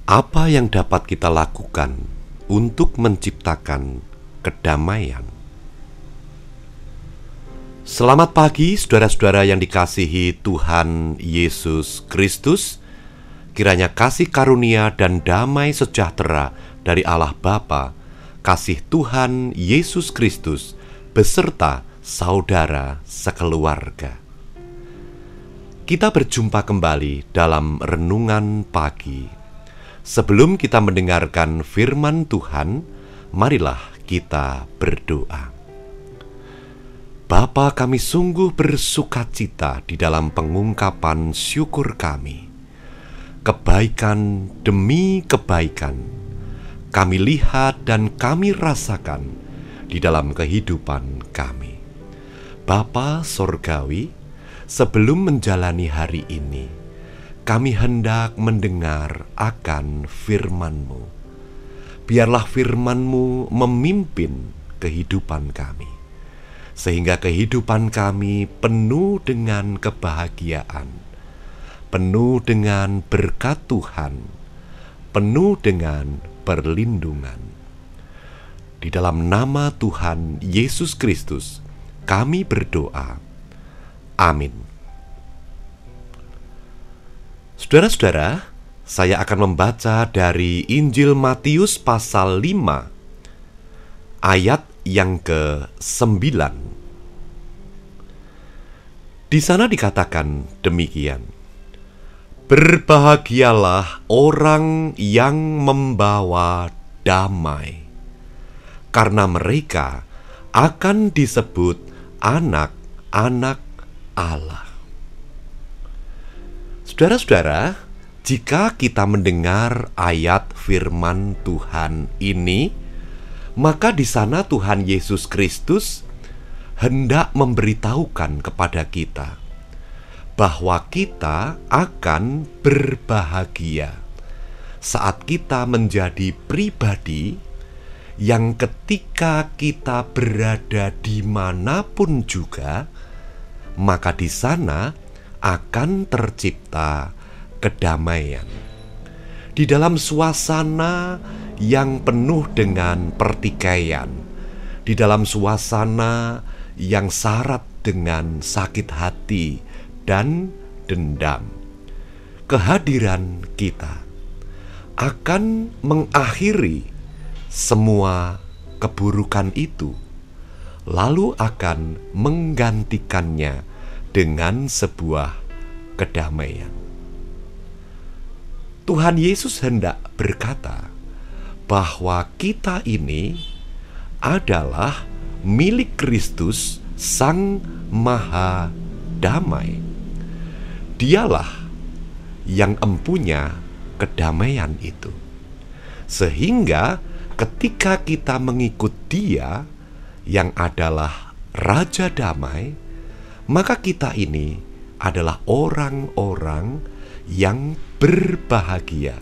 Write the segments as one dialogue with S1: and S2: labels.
S1: Apa yang dapat kita lakukan untuk menciptakan kedamaian? Selamat pagi saudara-saudara yang dikasihi Tuhan Yesus Kristus. Kiranya kasih karunia dan damai sejahtera dari Allah Bapa, kasih Tuhan Yesus Kristus beserta saudara sekeluarga. Kita berjumpa kembali dalam renungan pagi. Sebelum kita mendengarkan firman Tuhan, marilah kita berdoa. Bapa, kami sungguh bersukacita di dalam pengungkapan syukur kami. Kebaikan demi kebaikan kami lihat dan kami rasakan di dalam kehidupan kami. Bapa Sorgawi, sebelum menjalani hari ini, kami hendak mendengar akan firman-Mu. Biarlah firman-Mu memimpin kehidupan kami, sehingga kehidupan kami penuh dengan kebahagiaan, penuh dengan berkat Tuhan, penuh dengan perlindungan. Di dalam nama Tuhan Yesus Kristus, kami berdoa. Amin. Saudara-saudara, saya akan membaca dari Injil Matius pasal 5, ayat yang ke-9. Di sana dikatakan demikian: Berbahagialah orang yang membawa damai, karena mereka akan disebut anak-anak Allah. Saudara-saudara, jika kita mendengar ayat firman Tuhan ini, maka di sana Tuhan Yesus Kristus hendak memberitahukan kepada kita bahwa kita akan berbahagia saat kita menjadi pribadi yang ketika kita berada dimanapun juga, maka di sana akan tercipta kedamaian. Di dalam suasana yang penuh dengan pertikaian, di dalam suasana yang syarat dengan sakit hati dan dendam, kehadiran kita akan mengakhiri semua keburukan itu, lalu akan menggantikannya dengan sebuah kedamaian. Tuhan Yesus hendak berkata bahwa kita ini adalah milik Kristus Sang Maha Damai. Dialah yang empunya kedamaian itu. Sehingga ketika kita mengikut Dia yang adalah Raja Damai, maka kita ini adalah orang-orang yang berbahagia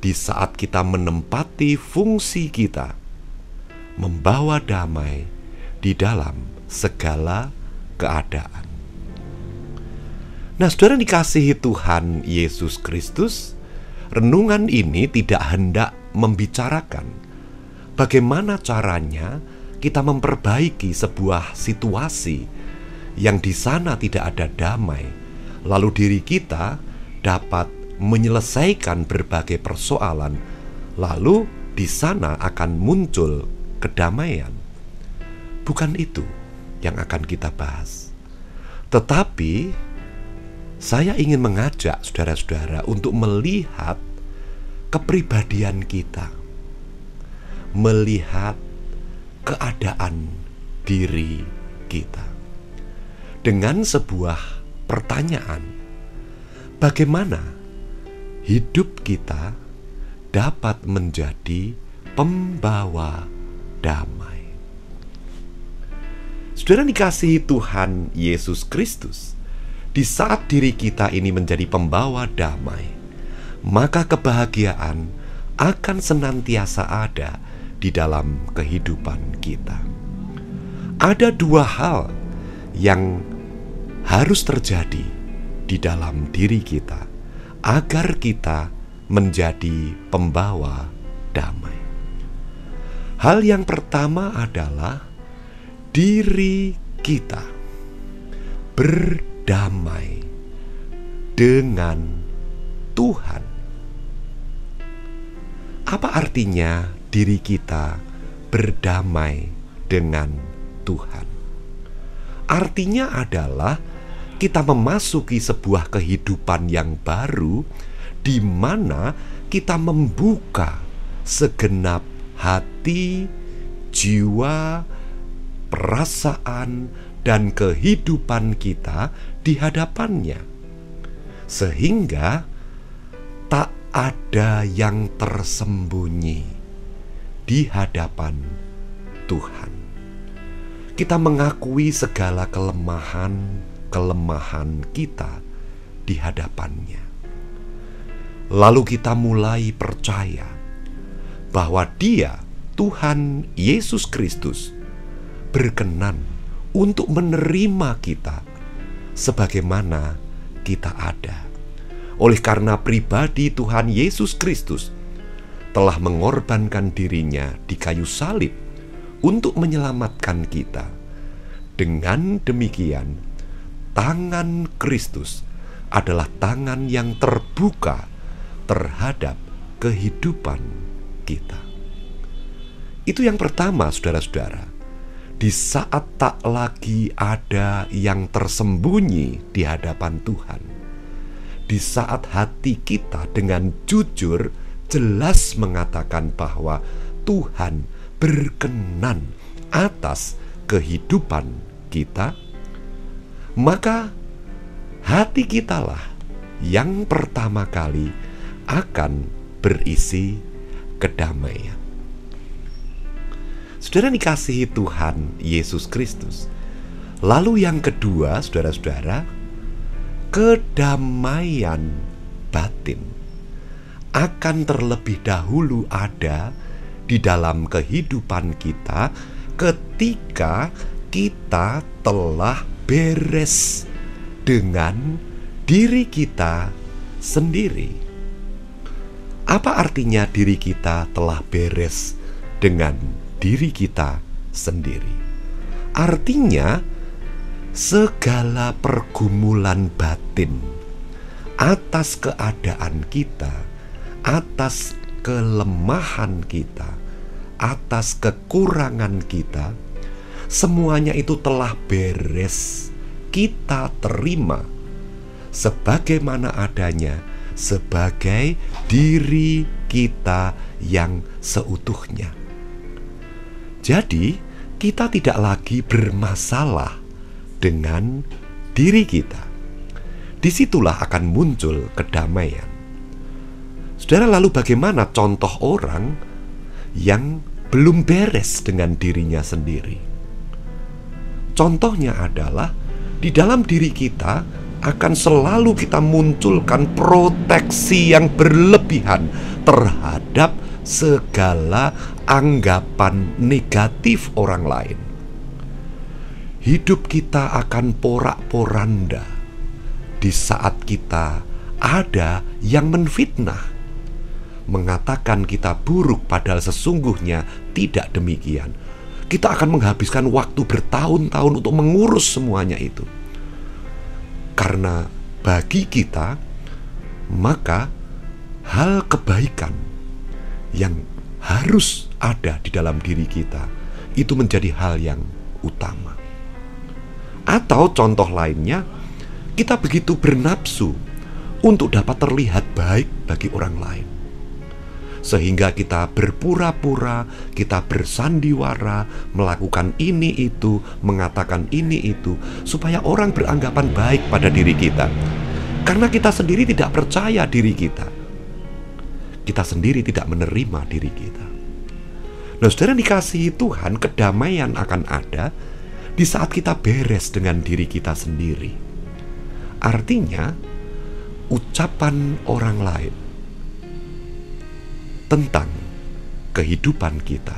S1: di saat kita menempati fungsi kita, membawa damai di dalam segala keadaan. Nah, saudara dikasihi Tuhan Yesus Kristus, renungan ini tidak hendak membicarakan bagaimana caranya kita memperbaiki sebuah situasi yang di sana tidak ada damai, lalu diri kita dapat menyelesaikan berbagai persoalan, lalu di sana akan muncul kedamaian. Bukan itu yang akan kita bahas. Tetapi saya ingin mengajak saudara-saudara untuk melihat kepribadian kita, melihat keadaan diri kita dengan sebuah pertanyaan: bagaimana hidup kita dapat menjadi pembawa damai? Saudara dikasihi Tuhan Yesus Kristus, di saat diri kita ini menjadi pembawa damai, maka kebahagiaan akan senantiasa ada di dalam kehidupan kita. Ada dua hal yang harus terjadi di dalam diri kita agar kita menjadi pembawa damai. Hal yang pertama adalah diri kita berdamai dengan Tuhan. Apa artinya diri kita berdamai dengan Tuhan? Artinya adalah kita memasuki sebuah kehidupan yang baru, di mana kita membuka segenap hati, jiwa, perasaan, dan kehidupan kita di hadapannya, sehingga tak ada yang tersembunyi di hadapan Tuhan. Kita mengakui segala kelemahan kita di hadapannya. Lalu kita mulai percaya bahwa Dia, Tuhan Yesus Kristus, berkenan untuk menerima kita sebagaimana kita ada. Oleh karena pribadi Tuhan Yesus Kristus telah mengorbankan dirinya di kayu salib untuk menyelamatkan kita. Dengan demikian, tangan Kristus adalah tangan yang terbuka terhadap kehidupan kita. Itu yang pertama, saudara-saudara. Di saat tak lagi ada yang tersembunyi di hadapan Tuhan, di saat hati kita dengan jujur jelas mengatakan bahwa Tuhan berkenan atas kehidupan kita, maka hati kitalah yang pertama kali akan berisi kedamaian. Saudara dikasihi Tuhan Yesus Kristus. Lalu yang kedua, saudara-saudara, kedamaian batin akan terlebih dahulu ada di dalam kehidupan kita ketika kita telah beres dengan diri kita sendiri. Apa artinya diri kita telah beres dengan diri kita sendiri? Artinya segala pergumulan batin atas keadaan kita, atas kelemahan kita, atas kekurangan kita, semuanya itu telah beres. Kita terima sebagaimana adanya, sebagai diri kita yang seutuhnya. Jadi, kita tidak lagi bermasalah dengan diri kita. Disitulah akan muncul kedamaian. Saudara, lalu bagaimana contoh orang yang belum beres dengan dirinya sendiri? Contohnya adalah di dalam diri kita akan selalu kita munculkan proteksi yang berlebihan terhadap segala anggapan negatif orang lain. Hidup kita akan porak-poranda di saat kita ada yang menfitnah, mengatakan kita buruk padahal sesungguhnya tidak demikian. Kita akan menghabiskan waktu bertahun-tahun untuk mengurus semuanya itu. Karena bagi kita, maka hal kebaikan yang harus ada di dalam diri kita itu menjadi hal yang utama. Atau contoh lainnya, kita begitu bernafsu untuk dapat terlihat baik bagi orang lain, sehingga kita berpura-pura, kita bersandiwara, melakukan ini itu, mengatakan ini itu, supaya orang beranggapan baik pada diri kita. Karena kita sendiri tidak percaya diri kita. Kita sendiri tidak menerima diri kita. Nah, saudara dikasihi Tuhan, kedamaian akan ada di saat kita beres dengan diri kita sendiri. Artinya, ucapan orang lain tentang kehidupan kita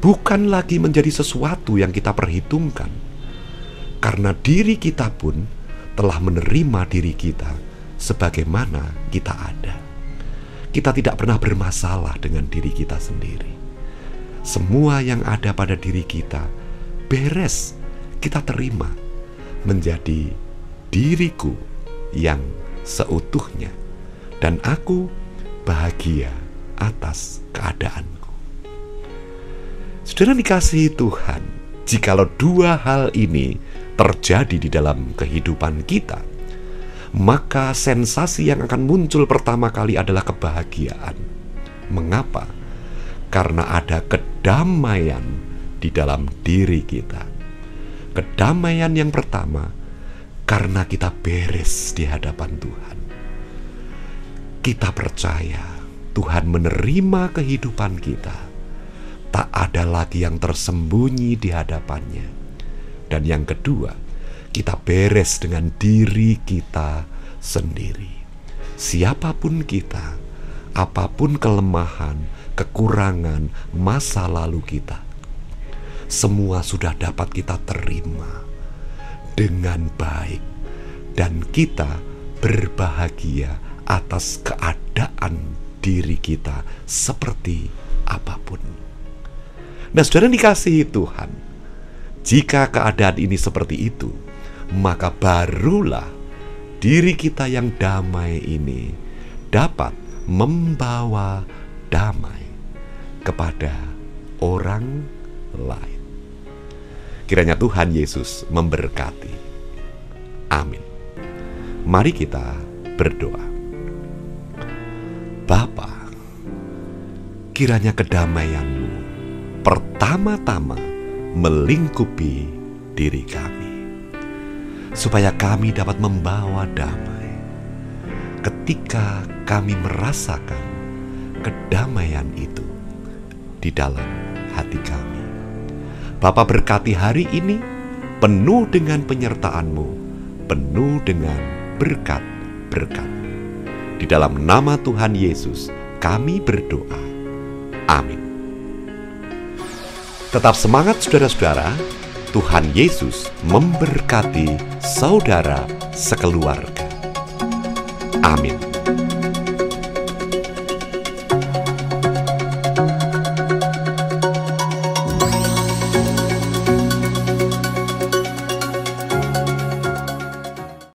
S1: bukan lagi menjadi sesuatu yang kita perhitungkan, karena diri kita pun telah menerima diri kita sebagaimana kita ada. kita tidak pernah bermasalah dengan diri kita sendiri. Semua yang ada pada diri kita beres, kita terima menjadi diriku yang seutuhnya, dan aku bahagia atas keadaanku. Saudara dikasihi Tuhan, jikalau dua hal ini terjadi di dalam kehidupan kita, maka sensasi yang akan muncul pertama kali adalah kebahagiaan. Mengapa? Karena ada kedamaian di dalam diri kita. Kedamaian yang pertama, karena kita beres di hadapan Tuhan. Kita percaya Tuhan menerima kehidupan kita. Tak ada lagi yang tersembunyi di hadapannya. Dan yang kedua, kita beres dengan diri kita sendiri. Siapapun kita, apapun kelemahan, kekurangan masa lalu kita, semua sudah dapat kita terima dengan baik, dan kita berbahagia atas keadaan diri kita seperti apapun. Nah, saudara dikasihi Tuhan, jika keadaan ini seperti itu, maka barulah diri kita yang damai ini dapat membawa damai kepada orang lain. Kiranya Tuhan Yesus memberkati. Amin. Mari kita berdoa. Bapa, kiranya kedamaian-Mu pertama-tama melingkupi diri kami, supaya kami dapat membawa damai ketika kami merasakan kedamaian itu di dalam hati kami. Bapa, berkati hari ini penuh dengan penyertaan-Mu, penuh dengan berkat-berkat. Di dalam nama Tuhan Yesus kami berdoa. Amin. Tetap semangat saudara-saudara. Tuhan Yesus memberkati saudara sekeluarga. Amin.